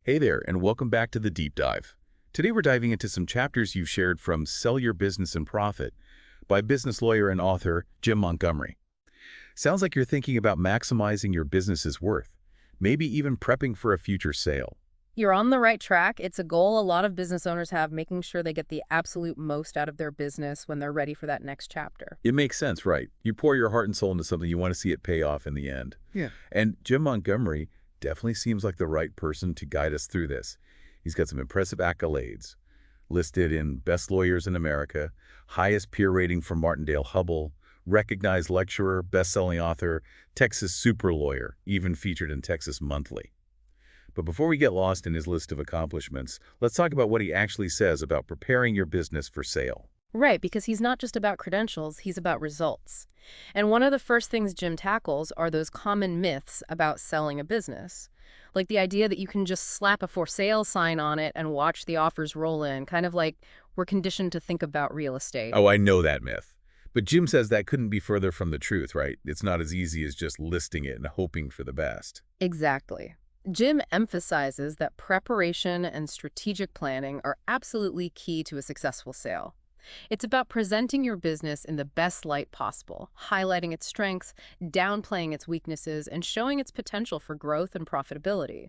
Hey there, and welcome back to the Deep Dive. Today we're diving into some chapters you've shared from Sell Your Business and Profit by business lawyer and author Jim Montgomery. Sounds like you're thinking about maximizing your business's worth, maybe even prepping for a future sale. You're on the right track. It's a goal a lot of business owners have, making sure they get the absolute most out of their business when they're ready for that next chapter. It makes sense, right? You pour your heart and soul into something, you want to see it pay off in the end. Yeah. And Jim Montgomery definitely seems like the right person to guide us through this. He's got some impressive accolades, listed in Best Lawyers in America, highest peer rating from Martindale-Hubbell, recognized lecturer, best-selling author, Texas super lawyer, even featured in Texas Monthly. But before we get lost in his list of accomplishments, let's talk about what he actually says about preparing your business for sale. Right, because he's not just about credentials, he's about results. And one of the first things Jim tackles are those common myths about selling a business. Like the idea that you can just slap a for sale sign on it and watch the offers roll in, kind of like we're conditioned to think about real estate. Oh, I know that myth. But Jim says that couldn't be further from the truth, right? It's not as easy as just listing it and hoping for the best. Exactly. Jim emphasizes that preparation and strategic planning are absolutely key to a successful sale. It's about presenting your business in the best light possible, highlighting its strengths, downplaying its weaknesses, and showing its potential for growth and profitability.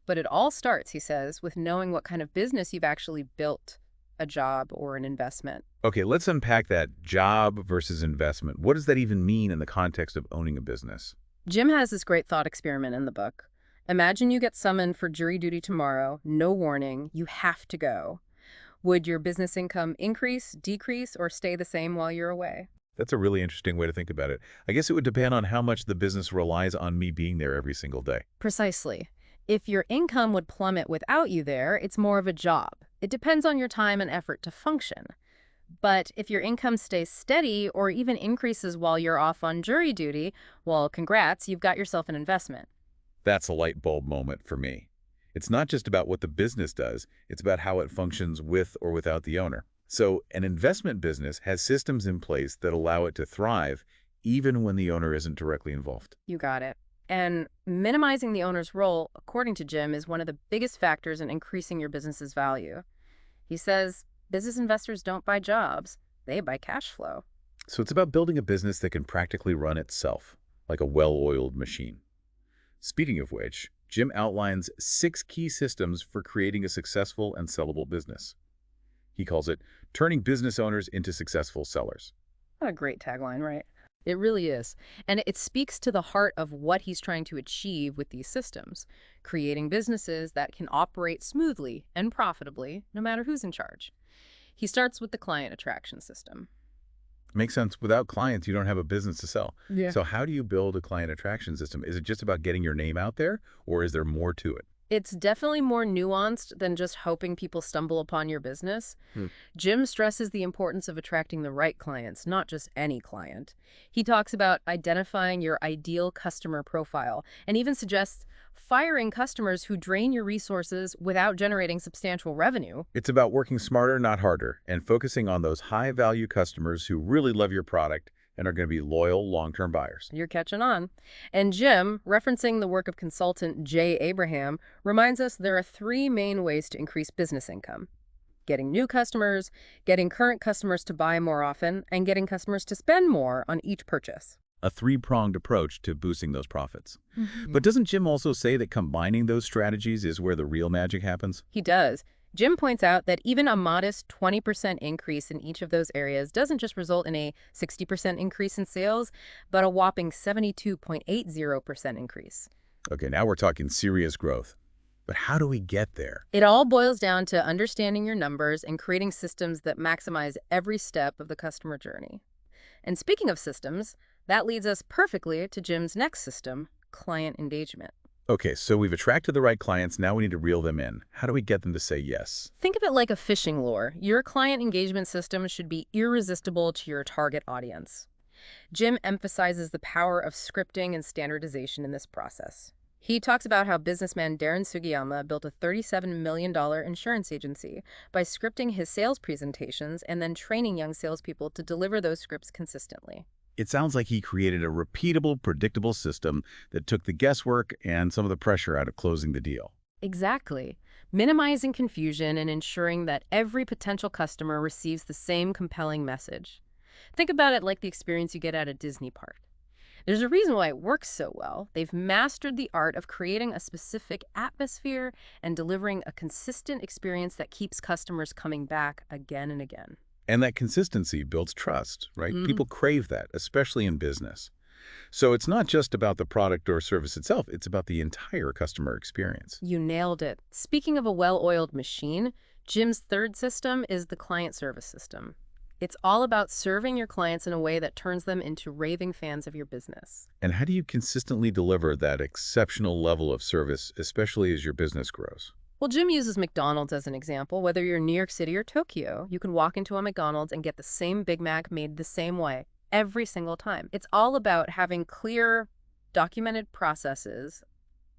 But it all starts, he says, with knowing what kind of business you've actually built, a job or an investment. Okay, let's unpack that job versus investment. What does that even mean in the context of owning a business? Jim has this great thought experiment in the book. Imagine you get summoned for jury duty tomorrow, no warning, you have to go. Would your business income increase, decrease, or stay the same while you're away? That's a really interesting way to think about it. I guess it would depend on how much the business relies on me being there every single day. Precisely. If your income would plummet without you there, it's more of a job. It depends on your time and effort to function. But if your income stays steady or even increases while you're off on jury duty, well, congrats, you've got yourself an investment. That's a light bulb moment for me. It's not just about what the business does, it's about how it functions with or without the owner. So an investment business has systems in place that allow it to thrive even when the owner isn't directly involved. You got it. And minimizing the owner's role, according to Jim, is one of the biggest factors in increasing your business's value. He says business investors don't buy jobs, they buy cash flow. So it's about building a business that can practically run itself, like a well-oiled machine. Speaking of which, Jim outlines 6 key systems for creating a successful and sellable business. He calls it turning business owners into successful sellers. What a great tagline, right? It really is. And it speaks to the heart of what he's trying to achieve with these systems, creating businesses that can operate smoothly and profitably, no matter who's in charge. He starts with the client attraction system. Makes sense. Without clients, you don't have a business to sell. Yeah. So how do you build a client attraction system? Is it just about getting your name out there, or is there more to it? It's definitely more nuanced than just hoping people stumble upon your business. Hmm. Jim stresses the importance of attracting the right clients, not just any client. He talks about identifying your ideal customer profile and even suggests firing customers who drain your resources without generating substantial revenue. It's about working smarter, not harder, and focusing on those high-value customers who really love your product and are going to be loyal, long-term buyers. You're catching on. And Jim, referencing the work of consultant Jay Abraham, reminds us there are 3 main ways to increase business income: getting new customers, getting current customers to buy more often, and getting customers to spend more on each purchase. A 3-pronged approach to boosting those profits. But doesn't Jim also say that combining those strategies is where the real magic happens? He does. Jim points out that even a modest 20% increase in each of those areas doesn't just result in a 60% increase in sales, but a whopping 72.80% increase. Okay, now we're talking serious growth. But how do we get there? It all boils down to understanding your numbers and creating systems that maximize every step of the customer journey. And speaking of systems, that leads us perfectly to Jim's next system, client engagement. Okay, so we've attracted the right clients, now we need to reel them in. How do we get them to say yes? Think of it like a fishing lure. Your client engagement system should be irresistible to your target audience. Jim emphasizes the power of scripting and standardization in this process. He talks about how businessman Darren Sugiyama built a $37 million insurance agency by scripting his sales presentations and then training young salespeople to deliver those scripts consistently. It sounds like he created a repeatable, predictable system that took the guesswork and some of the pressure out of closing the deal. Exactly. Minimizing confusion and ensuring that every potential customer receives the same compelling message. Think about it like the experience you get at a Disney park. There's a reason why it works so well. They've mastered the art of creating a specific atmosphere and delivering a consistent experience that keeps customers coming back again and again. And that consistency builds trust, right? Hmm. People crave that, especially in business. So it's not just about the product or service itself, it's about the entire customer experience. You nailed it. Speaking of a well-oiled machine, Jim's third system is the client service system. It's all about serving your clients in a way that turns them into raving fans of your business. And how do you consistently deliver that exceptional level of service, especially as your business grows? Well, Jim uses McDonald's as an example. Whether you're in New York City or Tokyo, you can walk into a McDonald's and get the same Big Mac made the same way every single time. It's all about having clear, documented processes,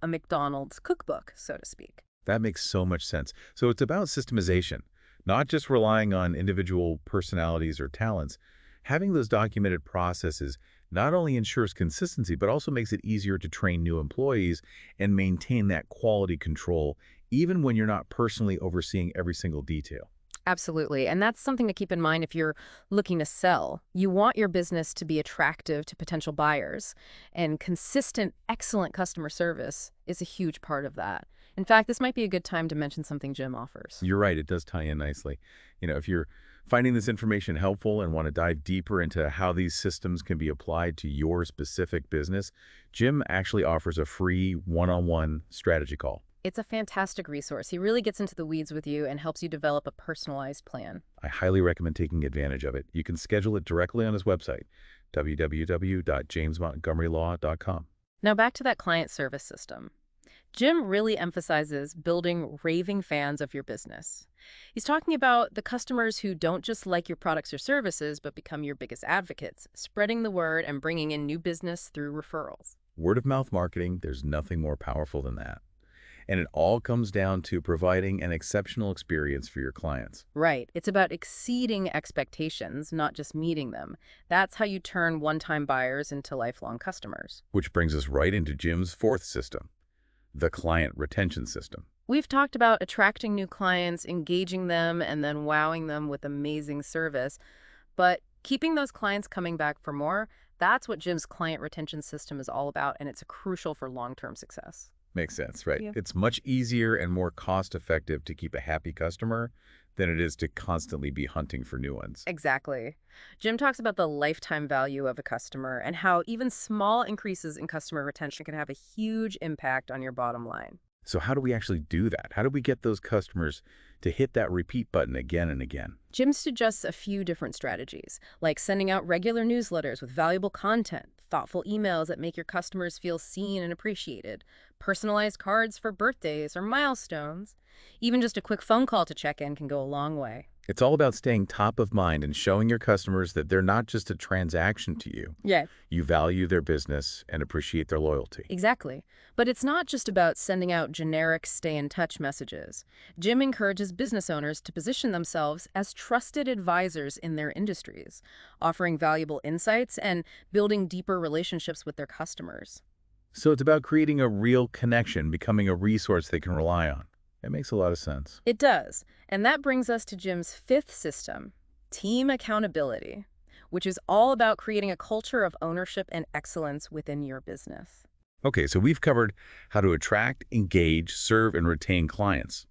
a McDonald's cookbook, so to speak. That makes so much sense. So it's about systemization, not just relying on individual personalities or talents. Having those documented processes not only ensures consistency, but also makes it easier to train new employees and maintain that quality control, even when you're not personally overseeing every single detail. Absolutely. And that's something to keep in mind if you're looking to sell. You want your business to be attractive to potential buyers, and consistent, excellent customer service is a huge part of that. In fact, this might be a good time to mention something Jim offers. You're right, it does tie in nicely. If you're finding this information helpful and want to dive deeper into how these systems can be applied to your specific business, Jim actually offers a free one-on-one strategy call. It's a fantastic resource. He really gets into the weeds with you and helps you develop a personalized plan. I highly recommend taking advantage of it. You can schedule it directly on his website, www.jamesmontgomerylaw.com. Now back to that client service system. Jim really emphasizes building raving fans of your business. He's talking about the customers who don't just like your products or services, but become your biggest advocates, spreading the word and bringing in new business through referrals. Word of mouth marketing, there's nothing more powerful than that. And it all comes down to providing an exceptional experience for your clients. Right. It's about exceeding expectations, not just meeting them. That's how you turn one-time buyers into lifelong customers. Which brings us right into Jim's fourth system, the client retention system. We've talked about attracting new clients, engaging them, and then wowing them with amazing service. But keeping those clients coming back for more, that's what Jim's client retention system is all about, and it's crucial for long-term success. Makes sense, right? Yeah. It's much easier and more cost-effective to keep a happy customer than it is to constantly be hunting for new ones. Exactly. Jim talks about the lifetime value of a customer and how even small increases in customer retention can have a huge impact on your bottom line. So how do we actually do that? How do we get those customers to hit that repeat button again and again? Jim suggests a few different strategies, like sending out regular newsletters with valuable content, thoughtful emails that make your customers feel seen and appreciated, personalized cards for birthdays or milestones. Even just a quick phone call to check in can go a long way. It's all about staying top of mind and showing your customers that they're not just a transaction to you. Yeah, You value their business and appreciate their loyalty. exactly. But it's not just about sending out generic stay-in-touch messages. Jim encourages business owners to position themselves as trusted advisors in their industries, offering valuable insights and building deeper relationships with their customers. So it's about creating a real connection, becoming a resource they can rely on. It makes a lot of sense. It does. And that brings us to Jim's fifth system, team accountability, which is all about creating a culture of ownership and excellence within your business. Okay, so we've covered how to attract, engage, serve, and retain clients.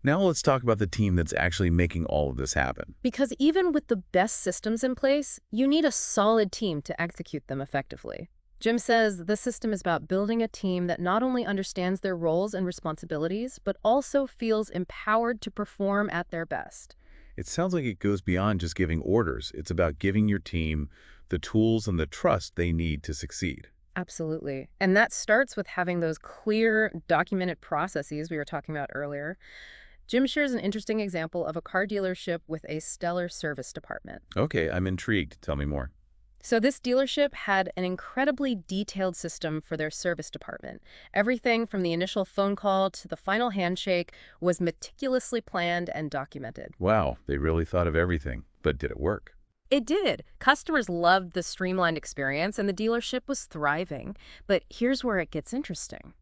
Now let's talk about the team that's actually making all of this happen. Because even with the best systems in place, you need a solid team to execute them effectively. Jim says the system is about building a team that not only understands their roles and responsibilities, but also feels empowered to perform at their best. It sounds like it goes beyond just giving orders. It's about giving your team the tools and the trust they need to succeed. Absolutely. And that starts with having those clear, documented processes we were talking about earlier. Jim shares an interesting example of a car dealership with a stellar service department. Okay, I'm intrigued. Tell me more. So this dealership had an incredibly detailed system for their service department. Everything from the initial phone call to the final handshake was meticulously planned and documented. Wow, they really thought of everything. But did it work? It did. Customers loved the streamlined experience and the dealership was thriving. But here's where it gets interesting.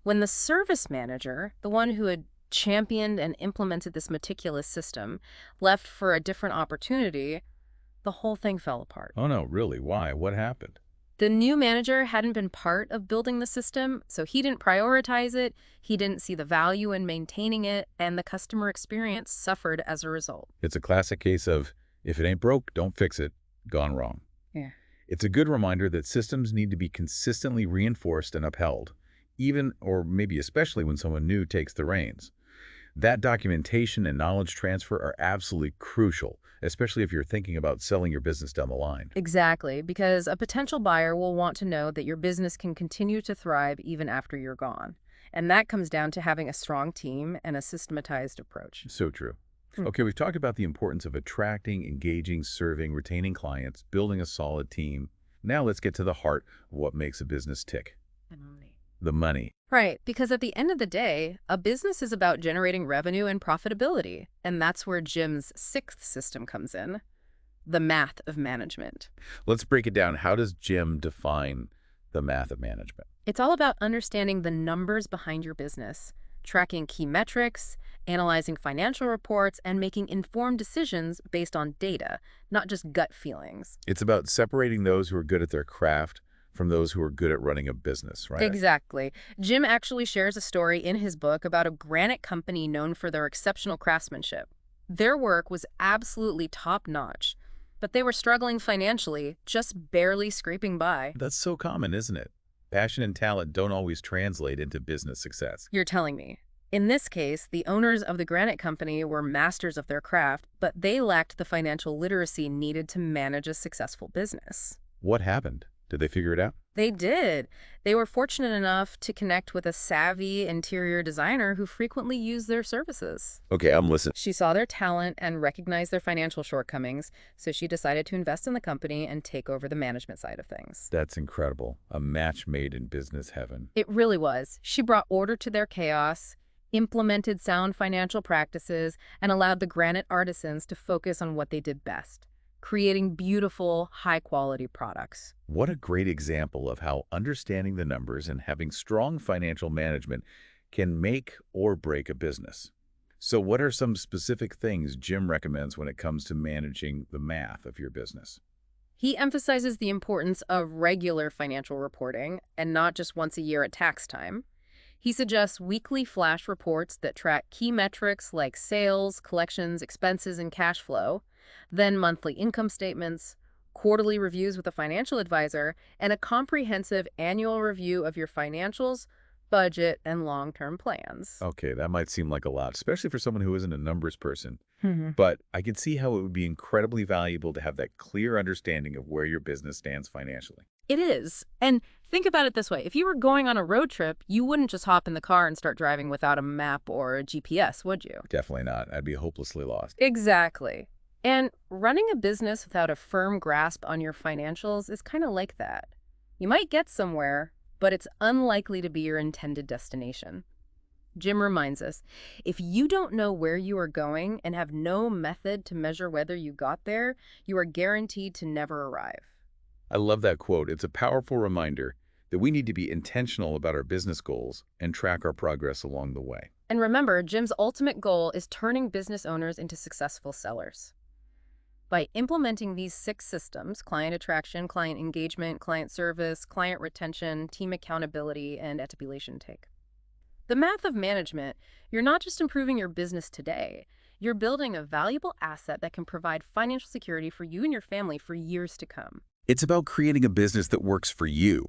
When the service manager, the one who had championed and implemented this meticulous system, left for a different opportunity, the whole thing fell apart. Oh no, really? Why? What happened? The new manager hadn't been part of building the system, so he didn't prioritize it, he didn't see the value in maintaining it, and the customer experience suffered as a result. It's a classic case of, if it ain't broke, don't fix it, gone wrong. Yeah. It's a good reminder that systems need to be consistently reinforced and upheld, even or maybe especially when someone new takes the reins. That documentation and knowledge transfer are absolutely crucial, especially if you're thinking about selling your business down the line. Exactly, because a potential buyer will want to know that your business can continue to thrive even after you're gone. And that comes down to having a strong team and a systematized approach. So true. Hmm. Okay, we've talked about the importance of attracting, engaging, serving, retaining clients, building a solid team. Now let's get to the heart of what makes a business tick. The money. Right, because at the end of the day, a business is about generating revenue and profitability, and that's where Jim's sixth system comes in, the math of management. Let's break it down. How does Jim define the math of management? It's all about understanding the numbers behind your business, tracking key metrics, analyzing financial reports, and making informed decisions based on data, not just gut feelings. It's about separating those who are good at their craft from those who are good at running a business, right? Exactly. Jim actually shares a story in his book about a granite company known for their exceptional craftsmanship. Their work was absolutely top-notch, but they were struggling financially, just barely scraping by. That's so common, isn't it? Passion and talent don't always translate into business success. You're telling me. In this case, the owners of the granite company were masters of their craft, but they lacked the financial literacy needed to manage a successful business. What happened? Did they figure it out? They did. They were fortunate enough to connect with a savvy interior designer who frequently used their services. Okay, I'm listening. She saw their talent and recognized their financial shortcomings, so she decided to invest in the company and take over the management side of things. That's incredible. A match made in business heaven. It really was. She brought order to their chaos, implemented sound financial practices, and allowed the granite artisans to focus on what they did best, creating beautiful, high-quality products. What a great example of how understanding the numbers and having strong financial management can make or break a business. So what are some specific things Jim recommends when it comes to managing the math of your business? He emphasizes the importance of regular financial reporting and not just once a year at tax time. He suggests weekly flash reports that track key metrics like sales, collections, expenses, and cash flow, then monthly income statements, quarterly reviews with a financial advisor, and a comprehensive annual review of your financials, budget, and long-term plans. Okay, that might seem like a lot, especially for someone who isn't a numbers person. Mhm. But I can see how it would be incredibly valuable to have that clear understanding of where your business stands financially. It is. And think about it this way. If you were going on a road trip, you wouldn't just hop in the car and start driving without a map or a GPS, would you? Definitely not. I'd be hopelessly lost. Exactly. And running a business without a firm grasp on your financials is kind of like that. You might get somewhere, but it's unlikely to be your intended destination. Jim reminds us, if you don't know where you are going and have no method to measure whether you got there, you are guaranteed to never arrive. I love that quote. It's a powerful reminder that we need to be intentional about our business goals and track our progress along the way. And remember, Jim's ultimate goal is turning business owners into successful sellers. By implementing these 6 systems, client attraction, client engagement, client service, client retention, team accountability, and etablation take. The math of management, you're not just improving your business today, you're building a valuable asset that can provide financial security for you and your family for years to come. It's about creating a business that works for you,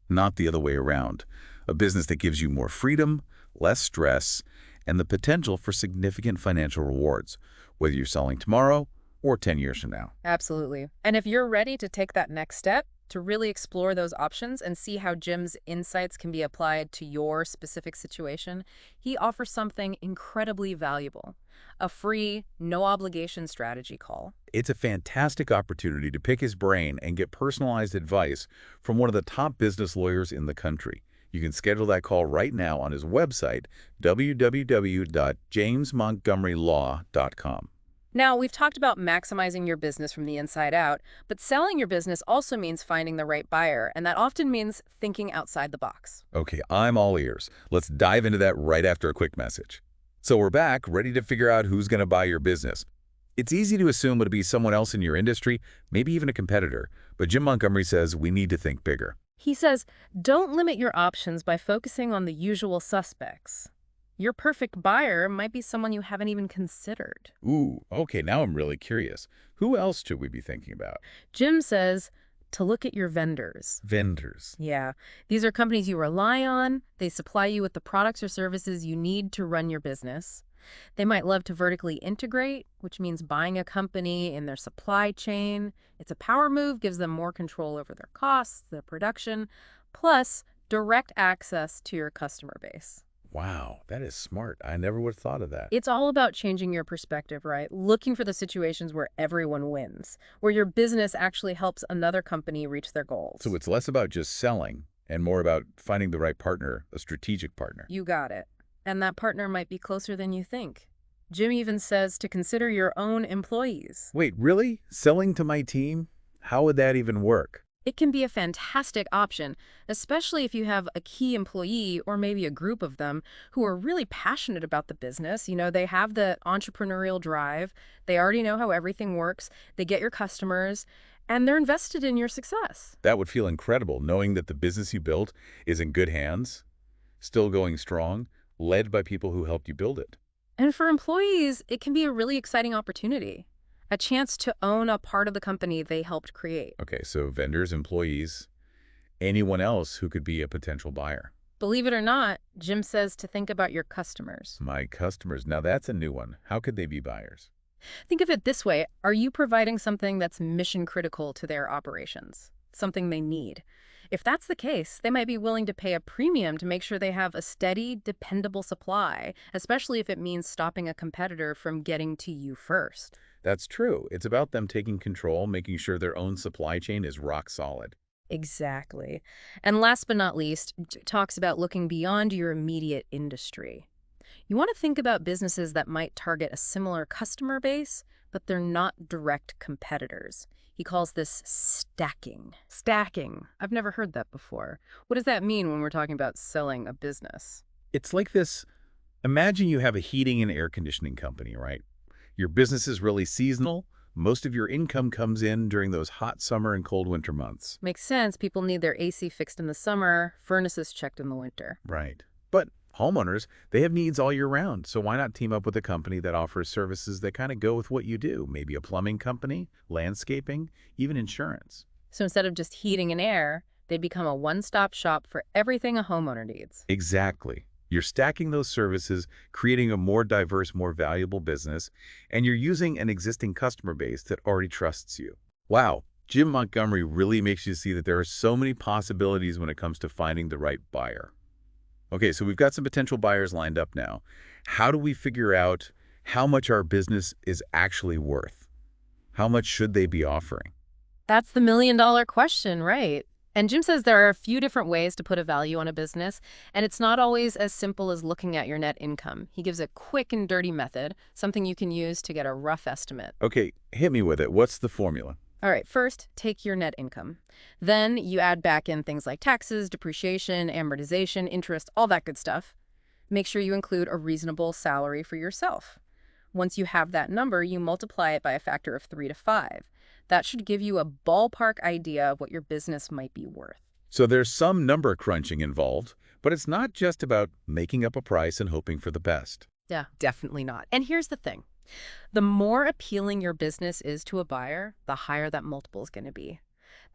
not the other way around. A business that gives you more freedom, less stress, and the potential for significant financial rewards, whether you're selling tomorrow or 10 years from now. Absolutely. And if you're ready to take that next step, to really explore those options and see how Jim's insights can be applied to your specific situation, he offers something incredibly valuable, a free, no-obligation strategy call. It's a fantastic opportunity to pick his brain and get personalized advice from one of the top business lawyers in the country. You can schedule that call right now on his website, www.jamesmontgomerylaw.com. Now, we've talked about maximizing your business from the inside out, but selling your business also means finding the right buyer, and that often means thinking outside the box. Okay, I'm all ears. Let's dive into that right after a quick message. So we're back, ready to figure out who's going to buy your business. It's easy to assume it'll be someone else in your industry, maybe even a competitor, but Jim Montgomery says we need to think bigger. He says, don't limit your options by focusing on the usual suspects. Your perfect buyer might be someone you haven't even considered. Ooh, okay, now I'm really curious. Who else should we be thinking about? Jim says to look at your vendors. Vendors. Yeah, these are companies you rely on. They supply you with the products or services you need to run your business. They might love to vertically integrate, which means buying a company in their supply chain. It's a power move, gives them more control over their costs, their production, plus direct access to your customer base. Wow, that is smart. I never would have thought of that. It's all about changing your perspective, right? Looking for the situations where everyone wins, where your business actually helps another company reach their goals. So it's less about just selling and more about finding the right partner, a strategic partner. You got it. And that partner might be closer than you think. Jim even says to consider your own employees. Wait, really? Selling to my team? How would that even work? It can be a fantastic option, especially if you have a key employee or maybe a group of them who are really passionate about the business. You know, they have the entrepreneurial drive. They already know how everything works. They get your customers, and they're invested in your success. That would feel incredible, knowing that the business you built is in good hands, still going strong, led by people who helped you build it. And for employees, it can be a really exciting opportunity, a chance to own a part of the company they helped create. Okay, so vendors, employees, anyone else who could be a potential buyer. Believe it or not, Jim says to think about your customers. My customers, now that's a new one. How could they be buyers? Think of it this way. Are you providing something that's mission critical to their operations? Something they need? If that's the case, they might be willing to pay a premium to make sure they have a steady, dependable supply, especially if it means stopping a competitor from getting to you first. That's true. It's about them taking control, making sure their own supply chain is rock solid. Exactly. And last but not least, talks about looking beyond your immediate industry. You want to think about businesses that might target a similar customer base, but they're not direct competitors. He calls this stacking. Stacking. I've never heard that before. What does that mean when we're talking about selling a business? It's like this. Imagine you have a heating and air conditioning company, right? Your business is really seasonal. Most of your income comes in during those hot summer and cold winter months. Makes sense. People need their AC fixed in the summer, furnaces checked in the winter. Right. But homeowners, they have needs all year round, so why not team up with a company that offers services that kind of go with what you do? Maybe a plumbing company, landscaping, even insurance. So instead of just heating and air, they'd become a one-stop shop for everything a homeowner needs. Exactly. You're stacking those services, creating a more diverse, more valuable business, and you're using an existing customer base that already trusts you. Wow, Jim Montgomery really makes you see that there are so many possibilities when it comes to finding the right buyer. Okay, so we've got some potential buyers lined up now. How do we figure out how much our business is actually worth? How much should they be offering? That's the million-dollar question, right? And Jim says there are a few different ways to put a value on a business, and it's not always as simple as looking at your net income. He gives a quick and dirty method, something you can use to get a rough estimate. Okay, hit me with it. What's the formula? All right, first, take your net income. Then you add back in things like taxes, depreciation, amortization, interest, all that good stuff. Make sure you include a reasonable salary for yourself. Once you have that number, you multiply it by a factor of 3 to 5. That should give you a ballpark idea of what your business might be worth. So there's some number crunching involved, but it's not just about making up a price and hoping for the best. Yeah, definitely not. And here's the thing. The more appealing your business is to a buyer, the higher that multiple is going to be.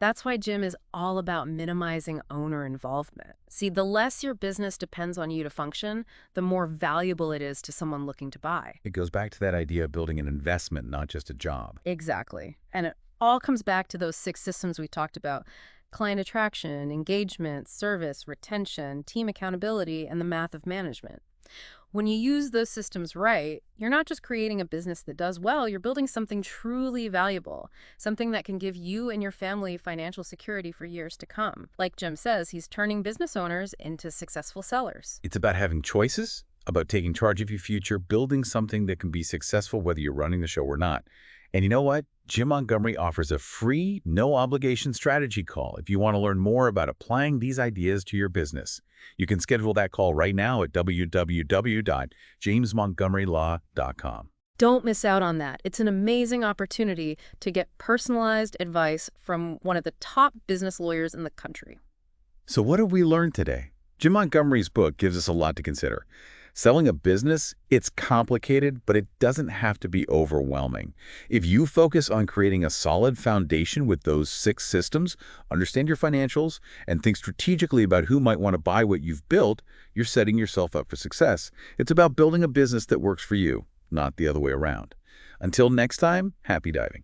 That's why Jim is all about minimizing owner involvement. See, the less your business depends on you to function, the more valuable it is to someone looking to buy. It goes back to that idea of building an investment, not just a job. Exactly. And it all comes back to those 6 systems we talked about: client attraction, engagement, service, retention, team accountability, and the math of management. When you use those systems right, you're not just creating a business that does well, you're building something truly valuable, something that can give you and your family financial security for years to come. Like Jim says, he's turning business owners into successful sellers. It's about having choices, about taking charge of your future, building something that can be successful whether you're running the show or not. And you know what? Jim Montgomery offers a free, no-obligation strategy call if you want to learn more about applying these ideas to your business. You can schedule that call right now at www.jamesmontgomerylaw.com. Don't miss out on that. It's an amazing opportunity to get personalized advice from one of the top business lawyers in the country. So what have we learned today? Jim Montgomery's book gives us a lot to consider. Selling a business, it's complicated, but it doesn't have to be overwhelming. If you focus on creating a solid foundation with those 6 systems, understand your financials, and think strategically about who might want to buy what you've built, you're setting yourself up for success. It's about building a business that works for you, not the other way around. Until next time, happy diving.